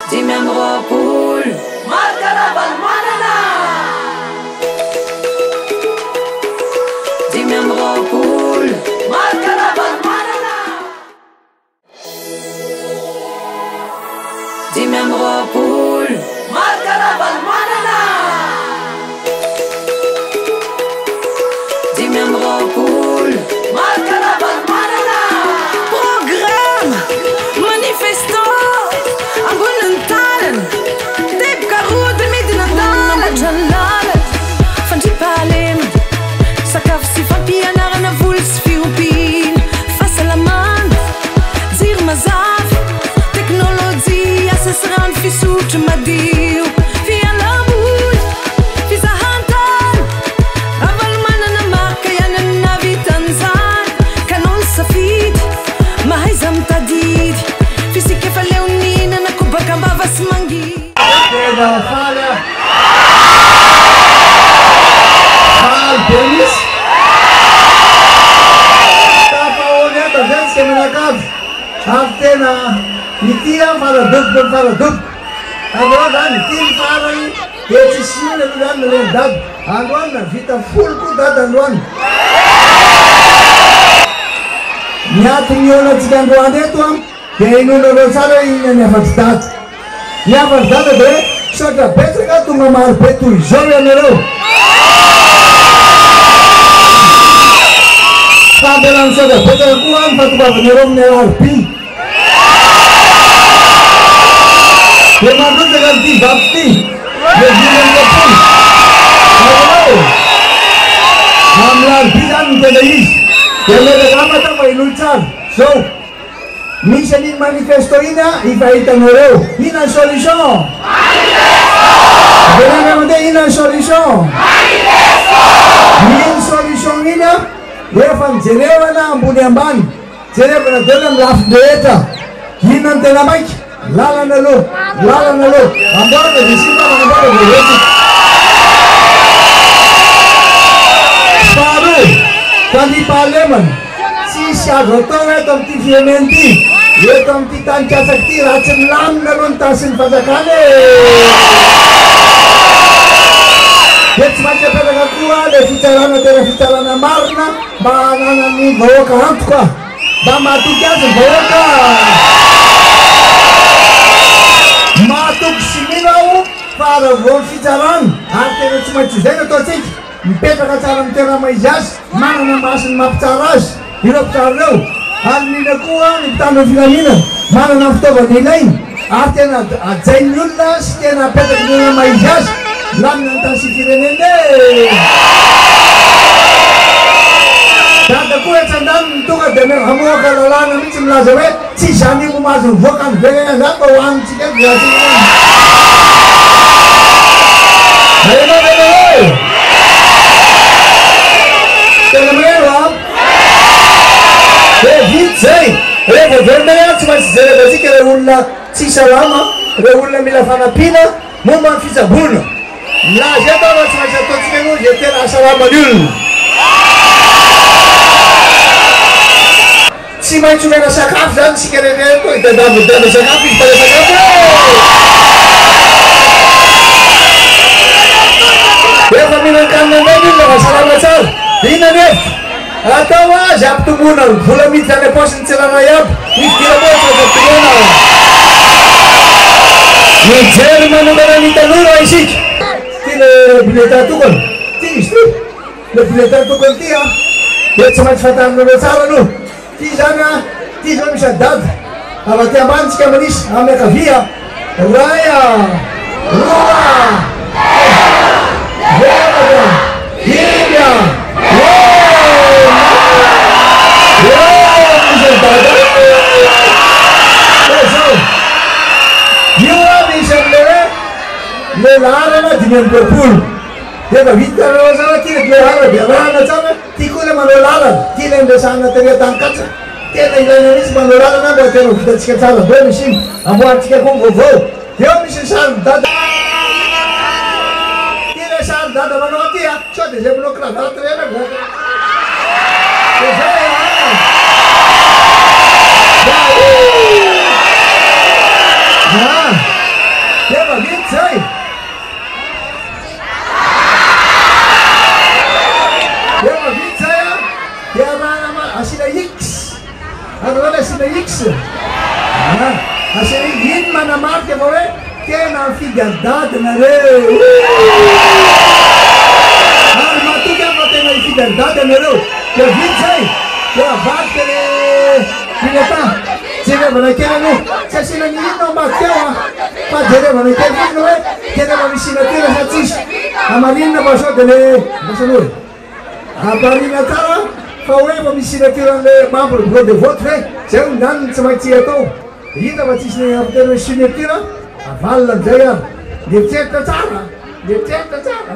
Dimy am roapol Markarabal manana Dimy am roapol Markarabal manana Dimy am roapol Markarabal manana Dimy am roapol Markarabal manana Programme manifesto Talen, Deb Karud midden aan Talen Jalalet, van Jipalem Sakaf si van Pianar en Avuls Fiupin Fasalaman, Zir Mazav Technologie, Assesran Fisut Madiu Fialamul, Fizahantan Aval Manana Marka Yanan Navitanzan Kanon Safid, Mahizam Tadid Fisike Faleunina Bakambavas mangi Keda fala Fal Denis Tapa olhando a gente que me na casa Altena Nitia para dup Agora dá nitia para aí Esse sim é lugar no lendado Agora na vida full cuidado agora Niato miona tigando anetuam Que não não sabe ainda verdade E a verdade é que só que a Petra que tu me mar petu e joga nero. Sabe não só que Petra que tu anda tu vai nero nero arpi. Que mando de ganti dapti. Que dia não tem. Hamlar bidan te deis. Que me reclama também lutar. So Mission in manifesto ina, ifaita nero. Ina solution. Manifesto. Venga ina solution. Manifesto. Ina solution ina. Defan Geneva na Ambuniamban. Geneva na dalam laf data. Ina telamai. Lala nalo. Ambora de disima ambora de reti. Paru. Kali parlemen. Si syagoto etom ti fiementi. Etom ti tanca sakti racem lam naron tasin fazakane. Jetzt macam pada kakua le fitalana marna banana ni boka hatkwa. Ba matu kya boka. Matuk siminau para vol fitalan. Arte cuma cizena totik. Mpeta kacaram tera maijas mana namasin mapcaras. Hirap carlo, alni nakuha ni tano filamina, mana naftoba nilain, artena ajain lulas, tena petak nila maijas, lam nanta si kirenende. Tata kuya candam tuka demer hamu kalala na mitim lazawe, si shani mumazu vokan vega na to wan chicken biasi. Hello. Tena Sei, revo vermelho, mas se que reúna si salama, reúna mila fanapina, muma fiza buno. La jeta mas já tô dizendo, jeta na salama dul. Si mais tu na sakaf, já se quer ver, tu tá dando sakaf, para sakaf. Eu família canna não na salama sal. Dina net. Atawa jab tu bunar, pula mitane posin celana yab, mikira posin tertuna. Ni Jerman udara ni tanura isik. Tile bileta tukon, ti istri, le bileta tukon tia. Dia cuma fatan lo saranu. Ti jana shaddad. Abati aman ska manis, ame kafia. Raya, ruah. Le lara na dinen berpul. Dia berita rosa kira dia lara dia lara sana. Tikule manolara. Tilen de sana teria tangkat. Dia lagi ni manolara na berarti kita cikar sana. Dua mesin. Amuan cikar konggo. Dia mesin sana. Dada. Dia sana dada manoti ya. Coba dia belum kelar. Dada teria na. zay dia mahavita zay a dia manama asina x aroana asina x asina ino manamarika fa hoe tena figadadinareo ary matoky afa tena ifidadady anareo dia vita zay dia avadika le filata jerevana kely aloha tsy asina ny inona ambadika ao a fa jerevana kely fotiny hoe tena mamisinatyra sa tsisy amarinina fa sao dia le masanory aparina tsara fa hoe fa misy signature-n'le membre bureau de vote fe zay ho ndaniny tsy maintsy atao hita fa tsisy ny aviteny hoe signature avalina amizay a mieritseritra tsara mieritseritra tsara